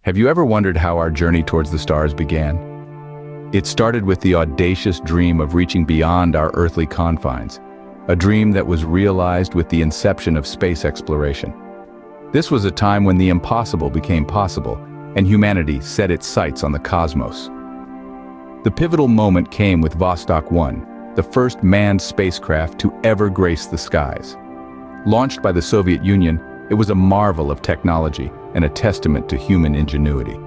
Have you ever wondered how our journey towards the stars began? It started with the audacious dream of reaching beyond our earthly confines, a dream that was realized with the inception of space exploration. This was a time when the impossible became possible, and humanity set its sights on the cosmos. The pivotal moment came with Vostok 1, the first manned spacecraft to ever grace the skies. Launched by the Soviet Union, it was a marvel of technology and a testament to human ingenuity.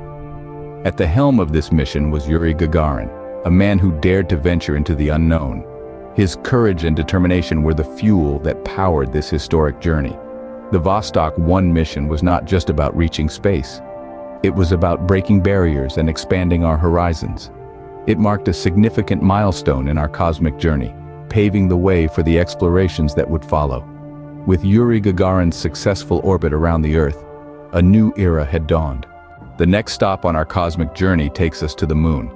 At the helm of this mission was Yuri Gagarin, a man who dared to venture into the unknown. His courage and determination were the fuel that powered this historic journey. The Vostok 1 mission was not just about reaching space. It was about breaking barriers and expanding our horizons. It marked a significant milestone in our cosmic journey, paving the way for the explorations that would follow. With Yuri Gagarin's successful orbit around the Earth, a new era had dawned. The next stop on our cosmic journey takes us to the Moon.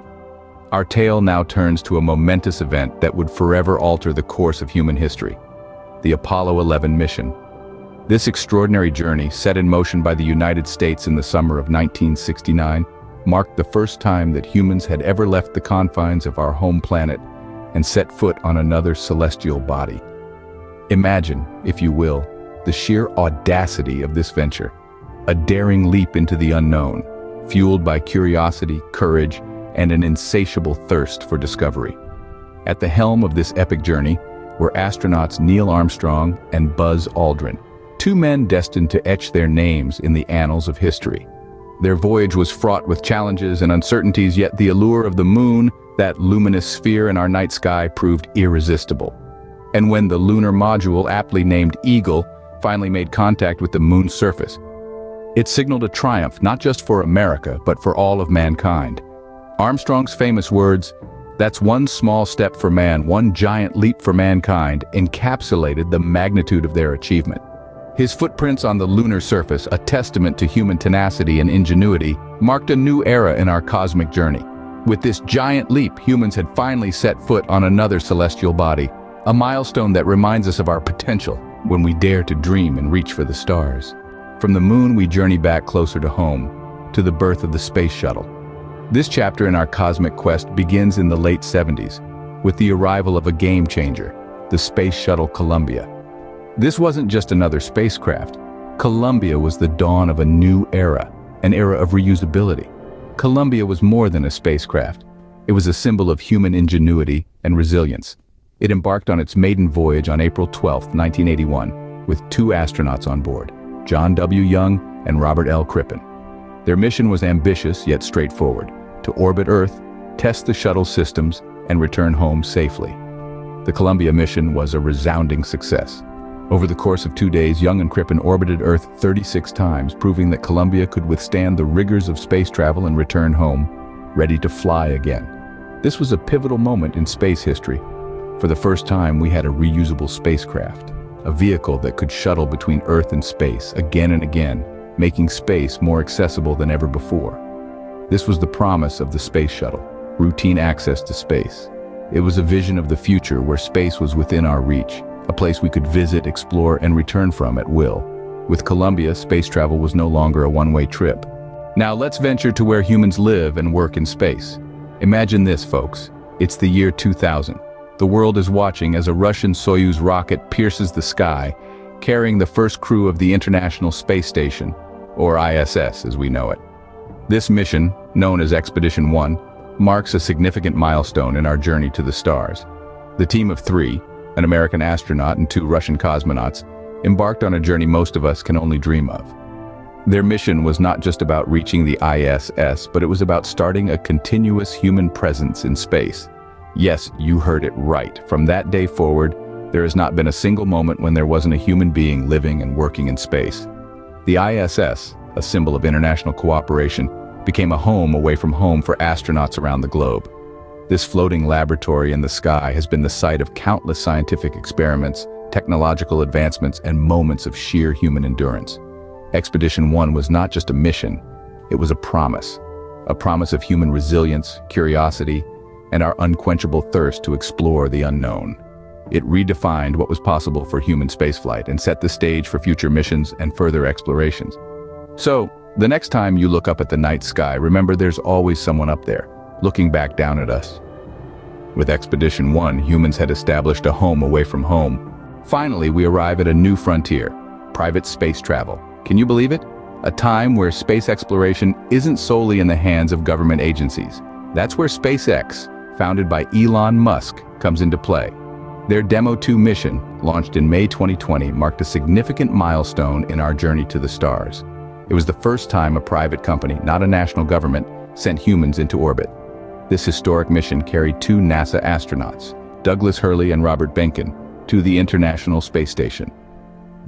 Our tale now turns to a momentous event that would forever alter the course of human history: the Apollo 11 mission. This extraordinary journey, set in motion by the United States in the summer of 1969, marked the first time that humans had ever left the confines of our home planet and set foot on another celestial body. Imagine, if you will, the sheer audacity of this venture, a daring leap into the unknown, fueled by curiosity, courage, and an insatiable thirst for discovery. At the helm of this epic journey were astronauts Neil Armstrong and Buzz Aldrin, two men destined to etch their names in the annals of history. Their voyage was fraught with challenges and uncertainties, yet the allure of the Moon, that luminous sphere in our night sky, proved irresistible. And when the lunar module, aptly named Eagle, finally made contact with the Moon's surface, it signaled a triumph not just for America, but for all of mankind. Armstrong's famous words, "That's one small step for man, one giant leap for mankind," encapsulated the magnitude of their achievement. His footprints on the lunar surface, a testament to human tenacity and ingenuity, marked a new era in our cosmic journey. With this giant leap, humans had finally set foot on another celestial body, a milestone that reminds us of our potential when we dare to dream and reach for the stars. From the Moon, we journey back closer to home, to the birth of the Space Shuttle. This chapter in our cosmic quest begins in the late 70s, with the arrival of a game-changer, the Space Shuttle Columbia. This wasn't just another spacecraft. Columbia was the dawn of a new era, an era of reusability. Columbia was more than a spacecraft. It was a symbol of human ingenuity and resilience. It embarked on its maiden voyage on April 12, 1981, with two astronauts on board, John W. Young and Robert L. Crippen. Their mission was ambitious yet straightforward: to orbit Earth, test the shuttle systems, and return home safely. The Columbia mission was a resounding success. Over the course of 2 days, Young and Crippen orbited Earth 36 times, proving that Columbia could withstand the rigors of space travel and return home, ready to fly again. This was a pivotal moment in space history. For the first time, we had a reusable spacecraft, a vehicle that could shuttle between Earth and space again and again, making space more accessible than ever before. This was the promise of the Space Shuttle, routine access to space. It was a vision of the future where space was within our reach, a place we could visit, explore, and return from at will. With Columbia, space travel was no longer a one-way trip. Now let's venture to where humans live and work in space. Imagine this, folks. It's the year 2000. The world is watching as a Russian Soyuz rocket pierces the sky, carrying the first crew of the International Space Station, or ISS as we know it. This mission, known as Expedition 1, marks a significant milestone in our journey to the stars. The team of three, an American astronaut and two Russian cosmonauts, embarked on a journey most of us can only dream of. Their mission was not just about reaching the ISS, but it was about starting a continuous human presence in space. Yes, you heard it right. From that day forward, there has not been a single moment when there wasn't a human being living and working in space. The ISS, a symbol of international cooperation, became a home away from home for astronauts around the globe. This floating laboratory in the sky has been the site of countless scientific experiments, technological advancements, and moments of sheer human endurance. Expedition 1 was not just a mission, it was a promise of human resilience, curiosity, and our unquenchable thirst to explore the unknown. It redefined what was possible for human spaceflight and set the stage for future missions and further explorations. So, The next time you look up at the night sky, remember there's always someone up there, looking back down at us. With Expedition 1, humans had established a home away from home. Finally, we arrive at a new frontier, private space travel. Can you believe it? A time where space exploration isn't solely in the hands of government agencies. That's where SpaceX, founded by Elon Musk, comes into play. Their Demo 2 mission, launched in May 2020, marked a significant milestone in our journey to the stars. It was the first time a private company, not a national government, sent humans into orbit. This historic mission carried 2 NASA astronauts, Douglas Hurley and Robert Behnken, to the International Space Station.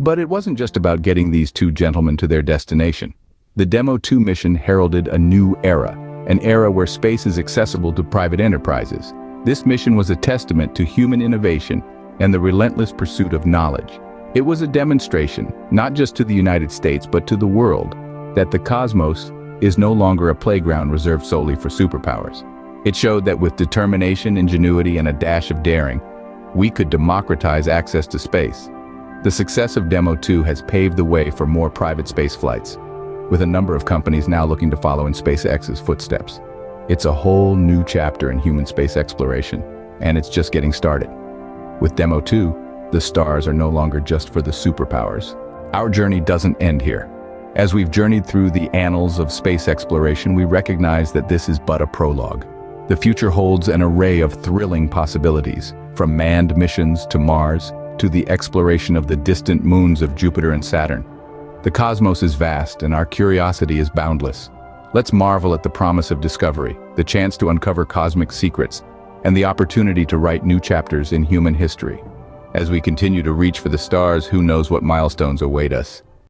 But it wasn't just about getting these 2 gentlemen to their destination. The Demo 2 mission heralded a new era, an era where space is accessible to private enterprises. This mission was a testament to human innovation and the relentless pursuit of knowledge. It was a demonstration, not just to the United States but to the world, that the cosmos is no longer a playground reserved solely for superpowers. It showed that with determination, ingenuity, and a dash of daring, we could democratize access to space. The success of Demo 2 has paved the way for more private space flights, with a number of companies now looking to follow in SpaceX's footsteps. It's a whole new chapter in human space exploration, and it's just getting started. With Demo 2, the stars are no longer just for the superpowers. Our journey doesn't end here. As we've journeyed through the annals of space exploration, we recognize that this is but a prologue. The future holds an array of thrilling possibilities, from manned missions to Mars, to the exploration of the distant moons of Jupiter and Saturn. The cosmos is vast and our curiosity is boundless. Let's marvel at the promise of discovery, the chance to uncover cosmic secrets, and the opportunity to write new chapters in human history. As we continue to reach for the stars, who knows what milestones await us.